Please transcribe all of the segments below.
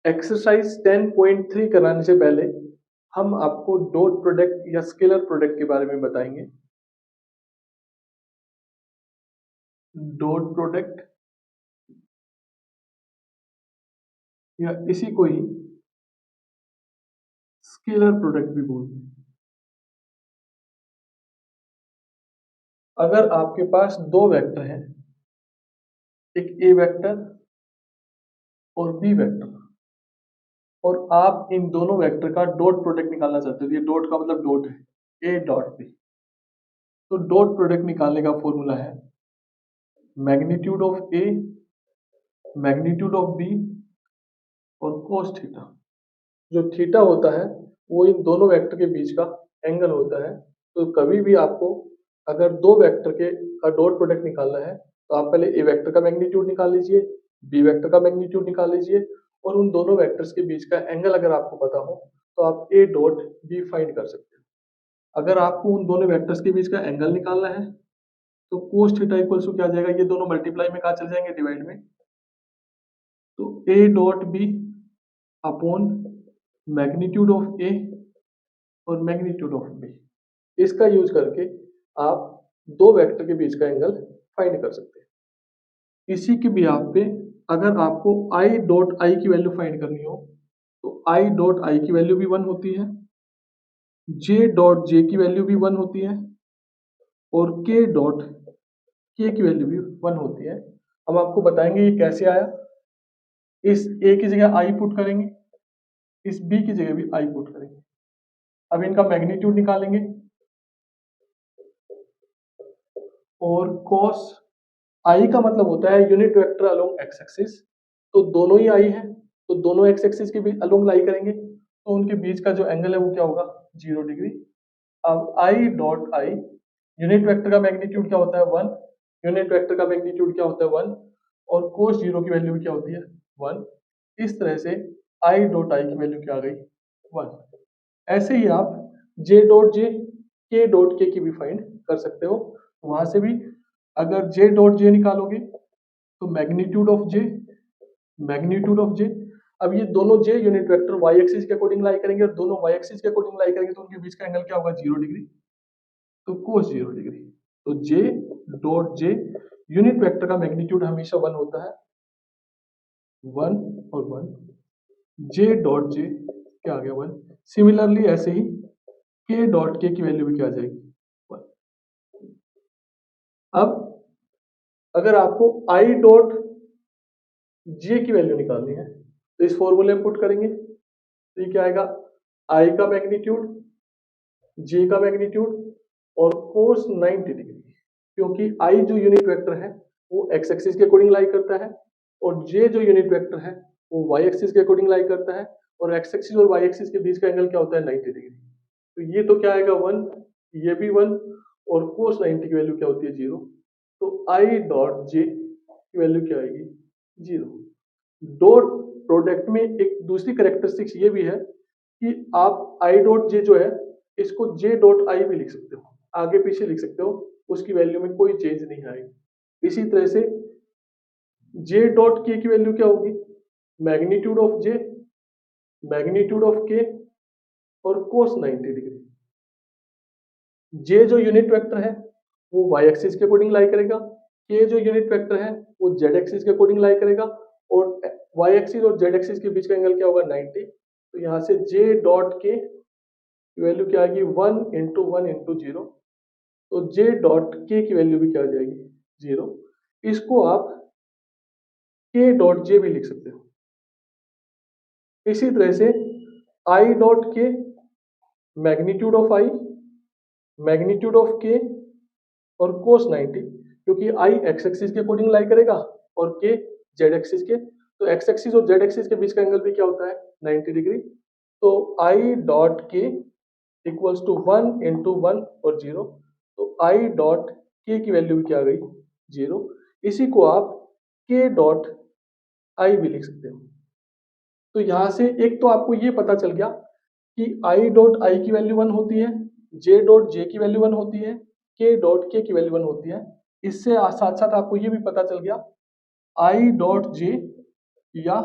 Exercise 10.3 कराने से पहले हम आपको डॉट प्रोडक्ट या स्केलर प्रोडक्ट के बारे में बताएंगे। डॉट प्रोडक्ट या इसी को ही स्केलर प्रोडक्ट भी बोलते हैं। अगर आपके पास दो वेक्टर हैं, एक ए वेक्टर और बी वेक्टर, और आप इन दोनों वेक्टर का डॉट प्रोडक्ट निकालना चाहते हो, ये डॉट का मतलब डॉट है, ए डॉट बी। तो डॉट प्रोडक्ट निकालने का फॉर्मूला है magnitude of A, magnitude of B और कोस थीटा। जो थीटा होता है वो इन दोनों वेक्टर के बीच का एंगल होता है। तो कभी भी आपको अगर दो वेक्टर के का डॉट प्रोडक्ट निकालना है तो आप पहले ए वेक्टर का मैग्नीट्यूड निकाल लीजिए, बी वेक्टर का मैग्नीट्यूड निकाल लीजिए, और उन दोनों वेक्टर्स के बीच का एंगल अगर आपको पता हो तो आप ए डॉट बी फाइंड कर सकते हो। अगर आपको उन दोनों वेक्टर्स के बीच का एंगल निकालना है तो कोस थीटा इक्वल्स टू क्या आ जाएगा, ये दोनों मल्टीप्लाई में कहा चल जाएंगे, डिवाइड में। तो A dot B upon magnitude of A और मैग्नीट्यूड ऑफ बी, इसका यूज करके आप दो वेक्टर के बीच का एंगल फाइंड कर सकते हैं। इसी के बिहाफ पे अगर आपको आई डॉट आई की वैल्यू फाइंड करनी हो तो आई डॉट आई की वैल्यू भी 1 होती है, जे डॉट जे की वैल्यू भी 1 होती है और के डॉट के की वैल्यू भी 1 होती है। हम आपको बताएंगे ये कैसे आया। इस ए की जगह आई पुट करेंगे, इस बी की जगह भी आई पुट करेंगे। अब इनका मैग्नीट्यूड निकालेंगे और cos आई का मतलब होता है unit vector along x axis, तो दोनों ही आई है तो दोनों एक्स एक्सिस के बीच अलोंग लाई करेंगे, तो उनके बीच का जो एंगल है वो क्या होगा, 0 डिग्री। अब I dot I, unit vector का मैग्नीट्यूड क्या होता है 1, यूनिट वेक्टर का मैग्नीट्यूड क्या होता है 1, और cos 0 की वैल्यू क्या होती है 1। इस तरह से आई डॉट आई की वैल्यू क्या आ गई 1। ऐसे ही आप जे डॉट जे, के डॉट के की भी फाइंड कर सकते हो। वहां से भी अगर जे डॉट जे निकालोगे तो magnitude of J, magnitude of J, अब ये दोनों J unit vector Y axis के अकॉर्डिंग लाई करेंगे और दोनों वाई एक्सिस के अकॉर्डिंग लाई करेंगे, तो उनके बीच का एंगल क्या होगा 0 डिग्री, तो कोस 0 डिग्री। तो J dot J, unit vector का मैग्नीट्यूड हमेशा 1 होता है, 1 और 1, जे डॉट जे क्या आ गया 1। सिमिलरली ऐसे ही के डॉट के की वैल्यू भी क्या आ जाएगी 1। अब अगर आपको आई डॉट जे की वैल्यू निकालनी है तो इस फॉर्मूले में पुट करेंगे, तो ये क्या आएगा, आई का मैग्नीट्यूड, जे का मैग्नीट्यूड और कोस 90 डिग्री, क्योंकि आई जो यूनिट वेक्टर है वो एक्स एक्सिस के अकॉर्डिंग लाई करता है और जे जो यूनिट वेक्टर है वो वाई एक्सिस के अकॉर्डिंग लाई करता है, और एक्स एक्सिस और वाई एक्सिस के बीच का एंगल क्या होता है 90 डिग्री। तो ये तो क्या आएगा 1, ये भी 1, और कोस 90 की वैल्यू क्या होती है 0। तो आई डॉट जे की वैल्यू क्या आएगी 0। डॉट प्रोडक्ट में एक दूसरी करेक्टरिस्टिक्स ये भी है कि आप आई डॉट जे जो है इसको जे डॉट आई भी लिख सकते हो, आगे पीछे लिख सकते हो, उसकी वैल्यू में कोई चेंज नहीं आएगी। इसी तरह से जे डॉट के की वैल्यू क्या होगी, magnitude of J, magnitude of के और कोस 90 डिग्री। जे जो यूनिट वेक्टर है वो वाई एक्सिस के अकॉर्डिंग लाई करेगा, के जो यूनिट वेक्टर है वो जेड एक्सिस के अकॉर्डिंग लाई करेगा, और वाई एक्सिस और जेड एक्सिस के बीच का एंगल क्या होगा 90। तो यहाँ से जे डॉट के वैल्यू क्या आएगी 1 इंटू 1 इंटू 0, तो जे डॉट के की वैल्यू भी क्या आ जाएगी 0। इसको आप के डॉट जे भी लिख सकते हो। इसी तरह से आई डॉट के, magnitude of I, magnitude of के और कोस 90, क्योंकि आई एक्स एक्सिस के अकॉर्डिंग लाई करेगा और के जेड एक्सिस के, तो एक्स एक्सिस और जेड एक्सिस के बीच का एंगल भी क्या होता है 90 डिग्री। तो आई डॉट के इक्वल्स टू 1 इंटू 1 और 0, तो आई डॉट के की वैल्यू भी क्या आ गई 0। इसी को आप के डॉट आई भी लिख सकते हो। तो यहाँ से एक तो आपको ये पता चल गया कि आई डॉट आई की वैल्यू 1 होती है, जे डॉट जे की वैल्यू 1 होती है, के डॉट के की वैल्यू 1 होती है। इससे साथ साथ आपको ये भी पता चल गया आई डॉट जे या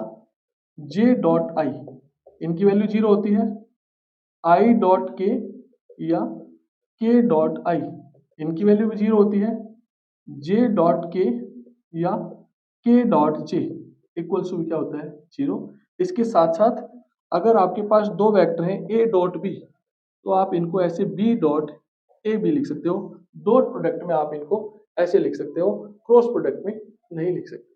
जे डॉट आई, इनकी वैल्यू 0 होती है। आई डॉट के या के डॉट आई, इनकी वैल्यू भी 0 होती है। जे डॉट के या के डॉट जे इक्वल्स टू क्या होता है 0। इसके साथ साथ अगर आपके पास दो वेक्टर हैं ए डॉट बी, तो आप इनको ऐसे बी डॉट ए बी लिख सकते हो। डॉट प्रोडक्ट में आप इनको ऐसे लिख सकते हो, क्रॉस प्रोडक्ट में नहीं लिख सकते।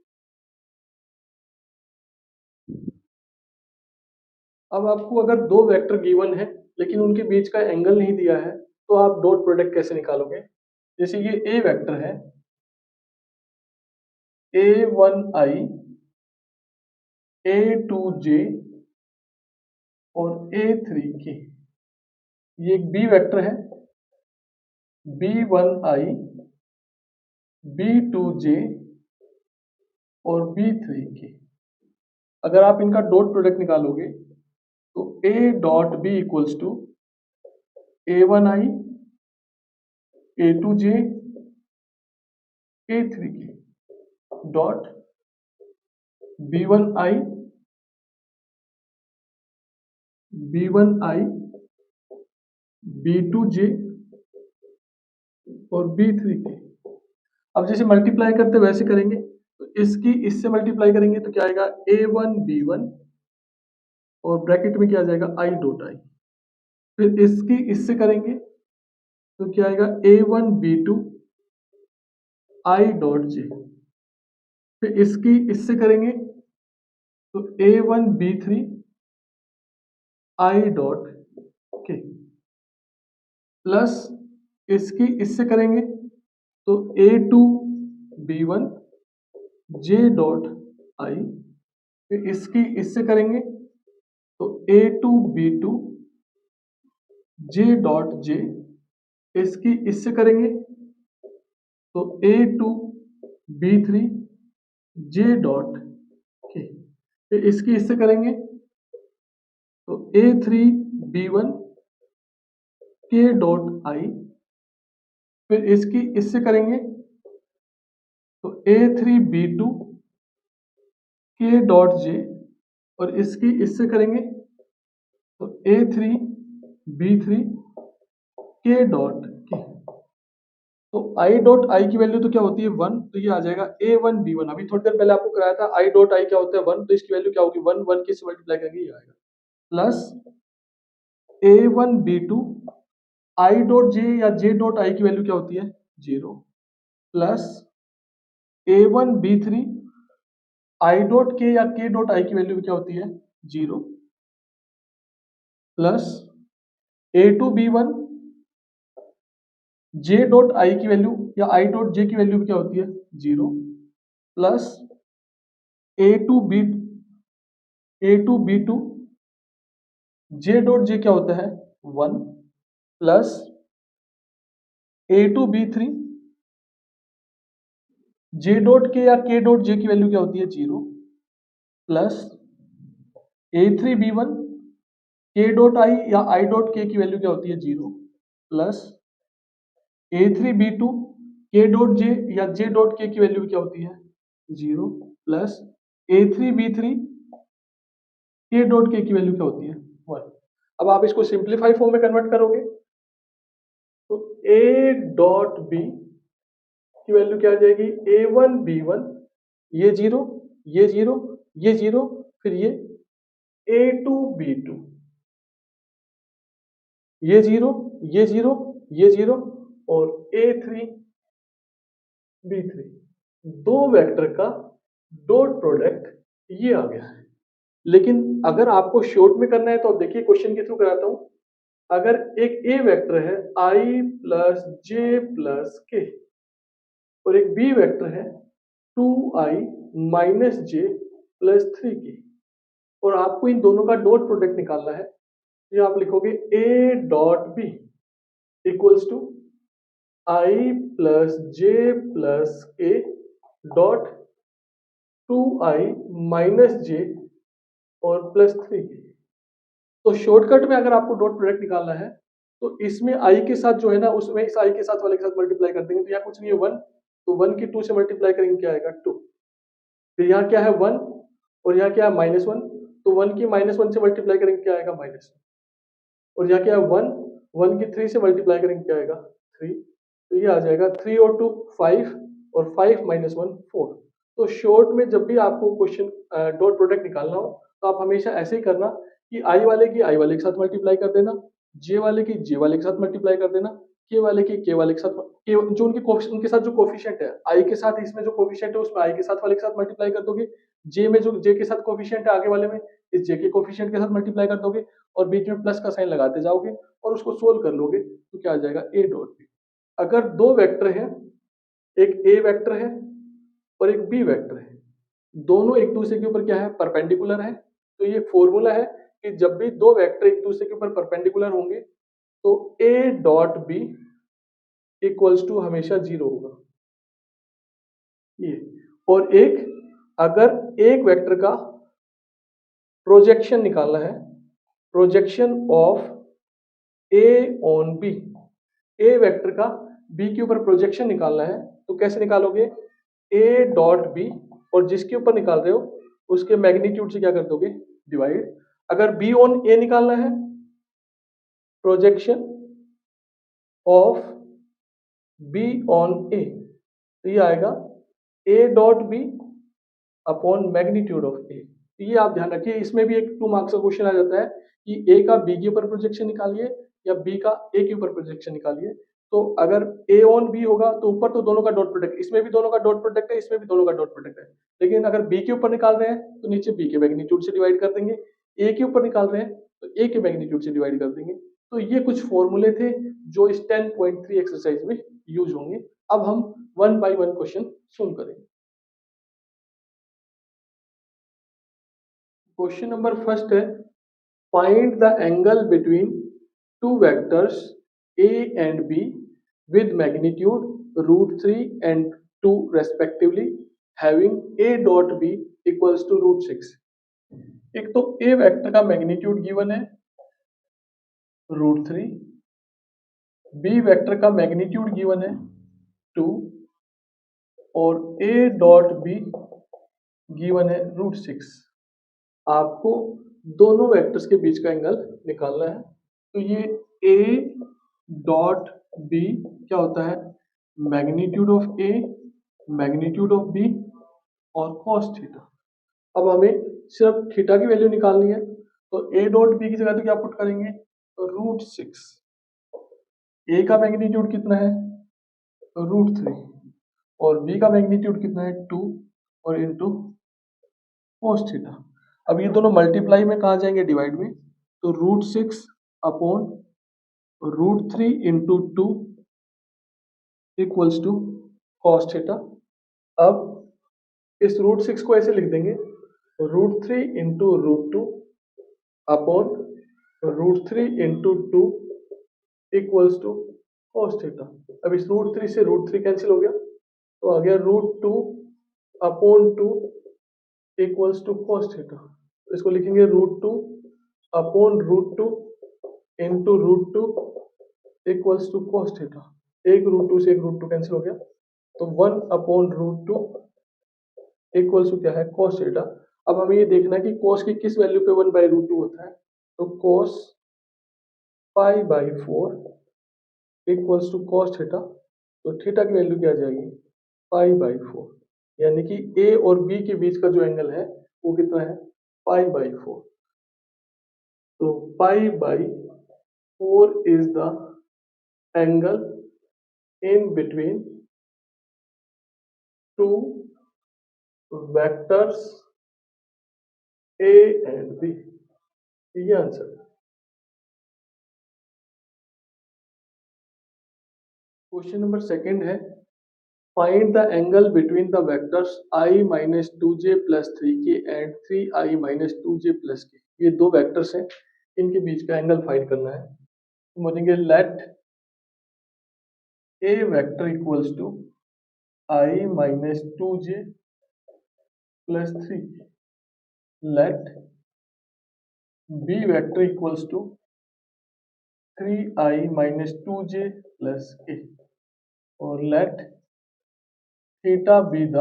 अब आपको अगर दो वेक्टर गिवन है लेकिन उनके बीच का एंगल नहीं दिया है, तो आप डॉट प्रोडक्ट कैसे निकालोगे? जैसे ये ए वेक्टर है, a1i, a2j और a3k। ये एक बी वेक्टर है, b1i, b2j और b3k। अगर आप इनका डॉट प्रोडक्ट निकालोगे तो a dot B equals to a1i, a2j, a3k dot b1i, b1i, b2j और b3k। अब जैसे मल्टीप्लाई करते वैसे करेंगे, तो इसकी इससे मल्टीप्लाई करेंगे तो क्या आएगा a1 b1 और ब्रैकेट में क्या आ जाएगा i डॉट आई। फिर इसकी इससे करेंगे तो क्या आएगा a1 b2 i dot J. फिर इसकी इससे करेंगे तो a1 b3 i डॉट के, प्लस इसकी इससे करेंगे तो a2 b1 j dot I. फिर इसकी इससे करेंगे तो a2 b2 j dot J. इसकी इससे करेंगे तो a2 b3 j डॉट के। फिर इसकी इससे करेंगे तो a3 b1 k dot I. फिर इसकी इससे करेंगे तो a3 b2 k dot J और इसकी इससे करेंगे तो a3 b3 k डॉट के। तो i डॉट आई की वैल्यू तो क्या होती है 1, तो ये आ जाएगा a1 b1। अभी थोड़ी देर पहले आपको कराया था i डॉट आई क्या होता है 1, तो इसकी वैल्यू क्या होगी 1, 1 के से मल्टीप्लाई करेंगे ये आएगा, plus a1 b2 i dot J या j डॉट आई की वैल्यू क्या होती है 0, plus a1 b3 i dot के या k डॉट आई की वैल्यू क्या होती है 0, plus a2 b1 j dot I की वैल्यू या i डॉट जे की वैल्यू क्या होती है 0, plus a2 b2 j dot J क्या होता है 1, plus a2 b3 j dot के या k डॉट जे की वैल्यू क्या होती है 0, plus a3 b1 k dot I या i डॉट के की वैल्यू क्या होती है 0, plus a3 b2 k dot J या j डॉट के की वैल्यू क्या होती है 0, plus a3 b3 k dot के की वैल्यू क्या होती है 1। अब आप इसको सिंप्लीफाई फॉर्म में कन्वर्ट करोगे तो a डॉट बी की वैल्यू क्या आ जाएगी a1 b1, ये 0 ये 0 ये 0, फिर ये a2 b2, ये 0 ये 0 ये 0 और a3 b3। दो वेक्टर का डॉट प्रोडक्ट ये आ गया है। लेकिन अगर आपको शॉर्ट में करना है तो आप देखिए क्वेश्चन के थ्रू कराता हूं। अगर एक ए वेक्टर है i प्लस जे प्लस के और एक बी वेक्टर है 2i माइनस जे प्लस 3k और आपको इन दोनों का डॉट प्रोडक्ट निकालना है, तो आप लिखोगे a dot B equals to i plus J plus K dot 2i minus J और प्लस 3k। तो शॉर्टकट में अगर आपको डॉट प्रोडक्ट निकालना है तो इसमें आई के साथ जो है ना, उसमें इस आई के साथ वाले के साथ मल्टीप्लाई कर देंगे, तो यहाँ कुछ नहीं है 1, तो 1 की 2 से मल्टीप्लाई करेंगे क्या आएगा 2। फिर यहाँ क्या है 1 और यहाँ क्या है -1, तो 1 की -1 से मल्टीप्लाई करेंगे क्या आएगा -1, और यहाँ क्या है 1, 1 की 3 से मल्टीप्लाई करेंगे क्या आएगा 3, तो ये आ जाएगा 3 और 2 5, और 5 - 1 4। तो शॉर्ट में जब भी आपको क्वेश्चन डॉट प्रोडक्ट निकालना हो तो आप हमेशा ऐसे ही करना कि आई वाले की आई वाले के साथ मल्टीप्लाई कर देना, जे वाले की जे वाले के साथ मल्टीप्लाई कर देना, के वाले की के वाले के साथ जो उनके साथ जो कोफिशिएंट है आई के साथ, इसमें जो कोफिशिएंट है उसमें आई के साथ वाले के साथ मल्टीप्लाई कर दोगे, जे में जो जे के साथ कोफिशिएंट है आगे वाले में इस जे के कोफिशिएंट के साथ मल्टीप्लाई कर दोगे, और बीच में प्लस का साइन लगाते जाओगे और उसको सोल्व कर लोगे तो क्या आ जाएगा ए डॉट बी। अगर दो वेक्टर हैं, एक ए वेक्टर है और एक बी वेक्टर है, दोनों एक दूसरे के ऊपर क्या है परपेंडिकुलर है, तो ये फॉर्मूला है कि जब भी दो वेक्टर एक दूसरे के ऊपर परपेंडिकुलर होंगे तो A dot B equals to हमेशा 0 होगा ये। और एक, अगर एक वेक्टर का प्रोजेक्शन निकालना है, projection of A on B, A vector का बी के ऊपर प्रोजेक्शन निकालना है तो कैसे निकालोगे, ए डॉट बी और जिसके ऊपर निकाल रहे हो उसके मैग्नीट्यूड से क्या कर दोगे डिवाइड। अगर बी ऑन ए निकालना है, projection of B on A, तो ये आएगा A dot B upon magnitude of A. ये आप ध्यान रखिए, इसमें भी एक 2 मार्क्स का क्वेश्चन आ जाता है कि ए का बी के ऊपर प्रोजेक्शन निकालिए या बी का ए के ऊपर प्रोजेक्शन निकालिए। तो अगर ए ऑन बी होगा तो ऊपर तो दोनों का डॉट प्रोडक्ट, इसमें भी दोनों का डॉट प्रोडक्ट है, इसमें भी दोनों का डॉट प्रोडक्ट है, लेकिन अगर बी के ऊपर निकाल रहे हैं तो नीचे बी के मैग्नीट्यूड से डिवाइड कर देंगे, ए के ऊपर निकाल रहे हैं तो ए के मैग्नीट्यूड से डिवाइड कर देंगे। तो ये कुछ फॉर्मूले थे जो इस 10.3 एक्सरसाइज में यूज होंगे। अब हम 1 बाय 1 क्वेश्चन सोल्व करेंगे। क्वेश्चन नंबर फर्स्ट है, find the angle between two vectors a and b with magnitude √3 and 2 respectively having a dot b equals to √6। एक तो a वेक्टर का मैग्नीट्यूड गिवन है √3, b वेक्टर का magnitude given है 2 और a dot b given है √6। आपको दोनों वेक्टर्स के बीच का एंगल निकालना है। तो ये a डॉट b क्या होता है, magnitude of a, magnitude of b और cos थीटा। अब हमें सिर्फ थीटा की वैल्यू निकालनी है, तो a डॉट b की जगह तो क्या पुट करेंगे, √6। a का मैग्नीट्यूड कितना है √3 और b का मैग्नीट्यूड कितना है 2 और इंटू cos थीटा। अब ये दोनों मल्टीप्लाई में कहा जाएंगे डिवाइड में, तो √6 upon √3 into 2 equals to cos theta. अब इस √6 को ऐसे लिख देंगे √3 into √2 upon √3 into 2 equals to cos theta. अब इस √3 से √3 कैंसिल हो गया तो आ गया √2 upon 2 equals to cos theta. इसको लिखेंगे √2 upon √2 into √2 equals to cos theta. एक √2 से एक √2 कैंसिल हो गया तो 1 अपॉन √2 इक्वल्स टू क्या है cos थीटा। अब हमें ये देखना है कि cos की किस वैल्यू पे 1/√2 होता है, तो cos π/4 equals to cos theta. तो थीटा की वैल्यू क्या आ जाएगी π/4, यानी कि a और b के बीच का जो एंगल है वो कितना है π/4। तो π/4 is the angle in between two vectors a and b। ये आंसर है। क्वेश्चन नंबर सेकंड है, find the angle between the vectors i minus 2j plus 3k and 3i minus 2j plus k। ये दो vectors हैं, इनके बीच का angle find करना है। तो बोलेंगे let a vector equals to i minus 2j plus 3k, let b vector equals to 3i minus 2j plus k, और let theta be the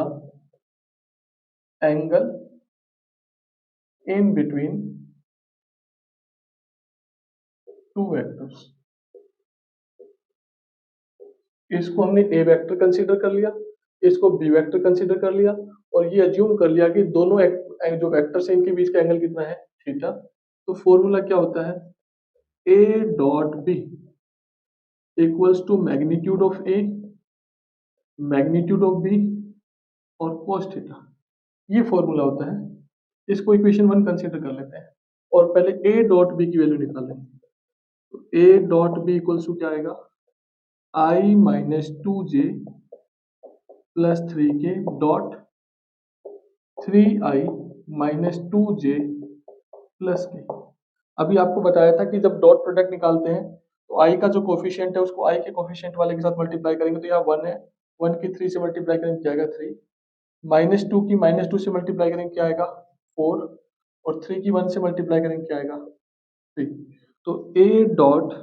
angle in between two vectors. इसको हमने ए vector consider कर लिया, इसको B vector consider कर लिया, और ये अज्यूम कर लिया कि दोनों जो वेक्टर्स हैं इनके बीच का एंगल कितना है, थीटा। तो फॉर्मूला क्या होता है, A dot B equals to magnitude of A, magnitude of B, और cos थीटा। ये फॉर्मूला होता है। इसको इक्वेशन 1 कंसीडर कर लेते हैं और पहले ए डॉट बी की वैल्यू निकाल लेंगे। तो A dot B equals to क्या आएगा, I minus 2j plus 3k dot 3i minus 2j plus K. अभी आपको बताया था कि जब डॉट प्रोडक्ट निकालते हैं तो आई का जो कोफिशिएंट है उसको आई के कोफिशिएंट वाले के साथ मल्टीप्लाई करेंगे, तो यहाँ 1 है, 1 की 3 से मल्टीप्लाई करेंगे क्या आएगा 3, -2 की -2 से मल्टीप्लाई करेंगे क्या आएगा 4, और 3 की 1 से मल्टीप्लाई करेंगे क्या आएगा 3। तो ए डॉट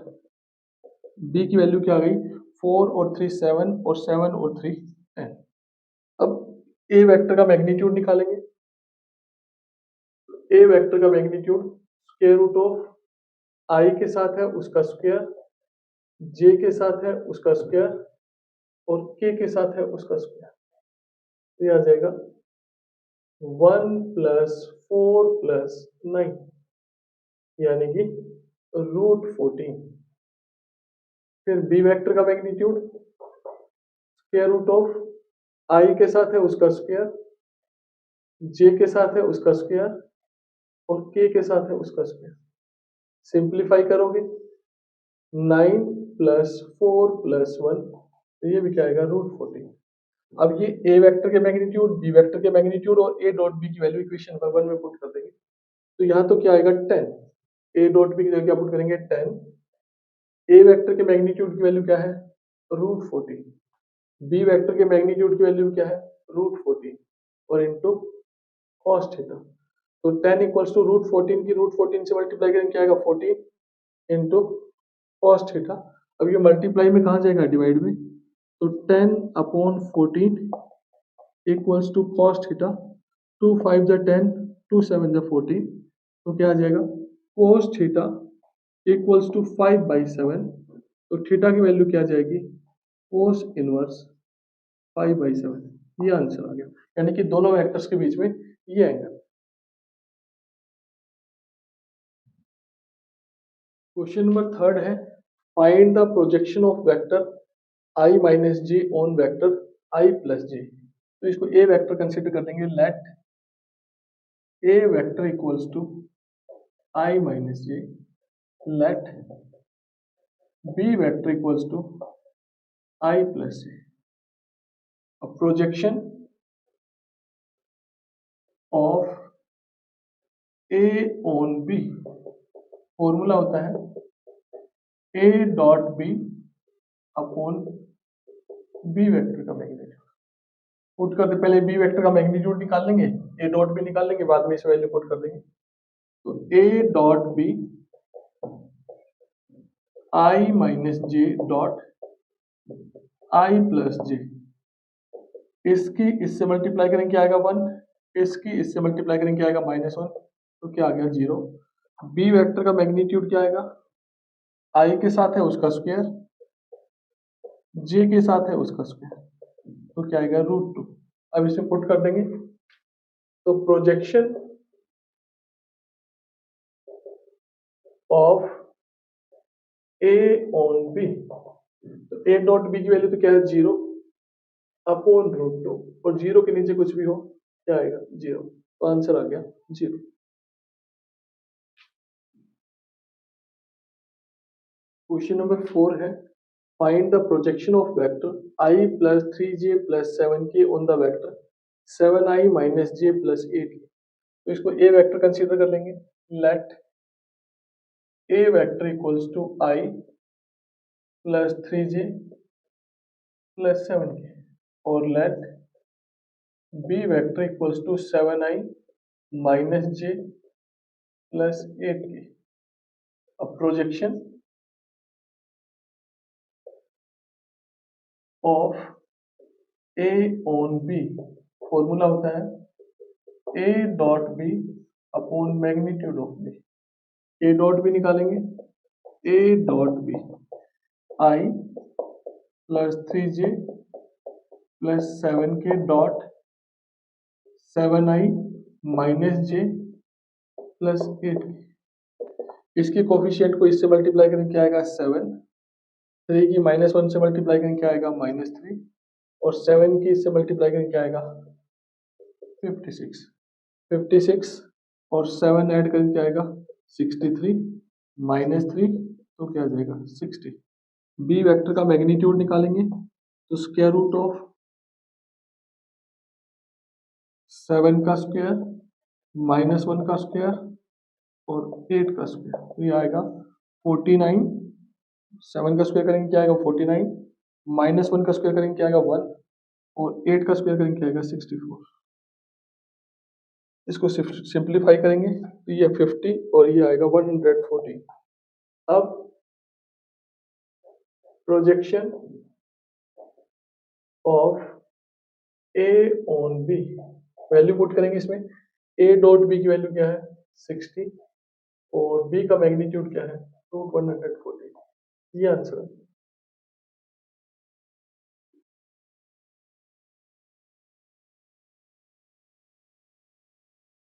बी की वैल्यू क्या आ गई, 4 और 3 7, और 7 और 3 10। अब ए वेक्टर का मैग्नीट्यूड निकालेंगे। ए वेक्टर का मैग्नीट्यूड स्क्वायर रूट ऑफ आई के साथ है उसका स्क्वायर, जे के साथ है उसका स्क्वायर, और के साथ है उसका स्क्वायर। तो ये आ जाएगा 1 प्लस 4 प्लस 9, यानी कि √14। फिर बी वेक्टर का मैग्नीट्यूड स्क्वायर रूट ऑफ आई के साथ है उसका स्क्वायर, जे के साथ है उसका स्क्वायर, और के साथ है उसका स्क्वायर। सिंप्लीफाई करोगे 9 प्लस 4 प्लस 1, तो ये भी क्या आएगा √14। अब ये ए वेक्टर के मैग्नीट्यूड, बी वेक्टर के मैग्नीट्यूड और ए डॉट बी की वैल्यू इक्वेशन नंबर 1 में पुट कर देंगे। तो यहाँ तो क्या आएगा 10, ए डॉट बी की जगह क्या पुट करेंगे 10। ए वेक्टर के मैग्नीट्यूड की वैल्यू क्या है √14, बी वेक्टर के मैग्नीट्यूड की वैल्यू क्या है √14, और इनटू cos थीटा। तो 10 इक्वल्स टू √14 की √14 से मल्टीप्लाई करेंगे क्या आएगा 14 इंटू cos थीटा। अब ये मल्टीप्लाई में कहाँ जाएगा, डिवाइड में। तो 10/14 इक्वल्स टू cos थीटा, 2 5 जा 10, 2 7 जा 14, तो क्या आ जाएगा cos थीटा इक्वल्स टू 5/7। तो थीटा की वैल्यू क्या आ जाएगी, cos इनवर्स 5/7। ये आंसर आ गया, यानी कि दोनों वेक्टर्स के बीच में ये एंगल। क्वेश्चन नंबर 3 है, find the projection of vector I minus J on vector I plus J. तो इसको ए वेक्टर कंसिडर कर लेंगे। Let A vector equals to I minus J, let B vector equals to I plus J. अब projection of A on B, formula होता है A dot B upon B vector का magnitude. Put करते पहले B vector का magnitude निकाल लेंगे, ए dot B निकाल लेंगे, बाद में इस वैल्यू पुट कर देंगे। तो A dot B I minus J dot I plus J, इसकी इससे मल्टीप्लाई करेंगे क्या आएगा 1, इसकी इससे मल्टीप्लाई करेंगे क्या आएगा -1, तो क्या आ गया 0। बी वेक्टर का मैग्नीट्यूड क्या आएगा, आई के साथ है उसका स्क्वायर, जे के साथ है उसका स्क्वायर, तो क्या आएगा √2। अब इसे पुट कर देंगे। तो projection of A on B, तो ए डॉट बी की वैल्यू तो क्या है 0 अपॉन √2, और 0 के नीचे कुछ भी हो क्या आएगा 0, तो आंसर आ गया 0। क्वेश्चन नंबर 4 है, find the projection of vector I plus 3j plus 7k on the vector 7i minus j plus 8k। तो इसको ए वेक्टर कंसीडर कर लेंगे। Let A vector equals to I plus 3j plus 7k, और let B vector equals to 7i minus j plus 8k। अब projection of A on B, formula होता है A dot B upon magnitude of B. A dot B निकालेंगे, ए dot B I plus 3j plus 7k dot 7i minus j plus 8। इसके coefficient को इससे multiply करेंगे क्या आएगा 7, 3 की -1 से मल्टीप्लाई करेंगे क्या आएगा -3, और 7 की इससे मल्टीप्लाई करेंगे क्या आएगा 56। 56 और 7 ऐड करेंगे क्या आएगा 63 -3 तो क्या आ जाएगा 60। बी वेक्टर का मैग्नीट्यूड निकालेंगे तो स्क्वायर रूट ऑफ 7 का स्क्वायर -1 का स्क्वायर और 8 का स्क्वायर, तो ये आएगा 49। 7 का स्क्वायर करेंगे क्या आएगा 49, -1 का स्क्वायर करेंगे क्या आएगा 1 और 8 का स्क्वायर करेंगे क्या आएगा 64। इसको सिंप्लीफाई करेंगे तो ये 50 और ये आएगा 140। अब projection of A on B value put करेंगे इसमें। ए डॉट बी की वैल्यू क्या है 60 और बी का मैग्नीट्यूड क्या है 140। ये आंसर है।